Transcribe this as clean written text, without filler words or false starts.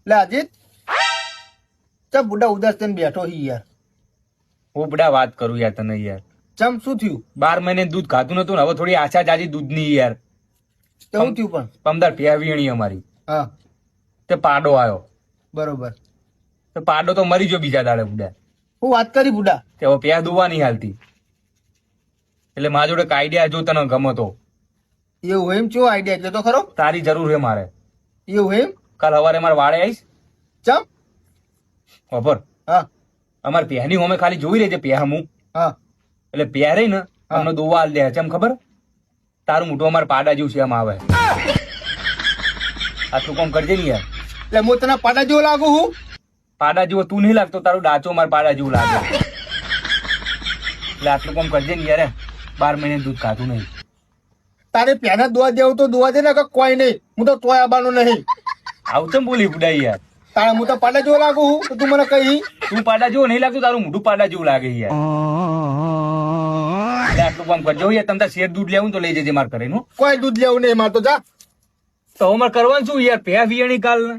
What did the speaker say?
લે અજીત ચમ બુડા ઉદાસ થઈને બેઠો હી યાર. હું બડા વાત કરું યાર તને યાર. ચમ શું થયું? 12 મહિને દૂધ ખાતું નતું ને હવે થોડી આશા જાજી દૂધની યાર. કેવું થયું પણ? પમદાર પ્યા વીણી અમારી. હા તે પાડો આવ્યો. બરોબર. તો પાડો તો મરી ગયો બીજા દાડે બુડા. હું વાત કરી બુડા. તે હવે પ્યા દુવા નહીં હાલતી. એટલે મારા જોડે આઈડિયા જો તને ગમો તો. એવું એમ ચો આઈડિયા છે તો ખરો? તારી જરૂર છે મારે. એવું એમ? કાલ સવારે મારે વાડે આવીશ. ચમ? ખબર હા અમારે પ્યાની હોમે ખાલી જોઈ રહેજે પ્યા હમું. હા એટલે પ્યા રહી ને અમને દોવા હાલ દે ચમ ખબર? તારું મોટું અમારે પાડા જેવું છે એમ આવે. આટલું કોમ કરજે ને યાર. એટલે હું તને પાડા જેવો લાગુ હું? પાડા જેવો તું નહીં લાગતો, તારું ડાચો મારે પાડા જેવું લાગે. એટલે આટલું કોમ કરજે ને યાર. 12 મહિને દૂધ ખાતું નહીં. તારે પ્યાના દોવા દેવું તો દોવા દે ને કે કોઈ નહીં. હું તો તોય આવવાનું નહીં. આવું ચમ બોલી બુડાઈ યાર. તારે હું તો પાડા જેવો લાગુ હું તો તું મને કહી. તું પાડા જેવો નહીં લાગતું, તારું મોઢું પાડા જેવું લાગે યાર. એટલે આટલું કામ કરજો યાર. તમે શેર દૂધ લેવું તો લઈ જજે મારે ઘરે નું. કોઈ દૂધ લેવું નહીં મારે તો જા. તો અમારે કરવાનું શું યાર? પ્યા વિયાણી કાલ ને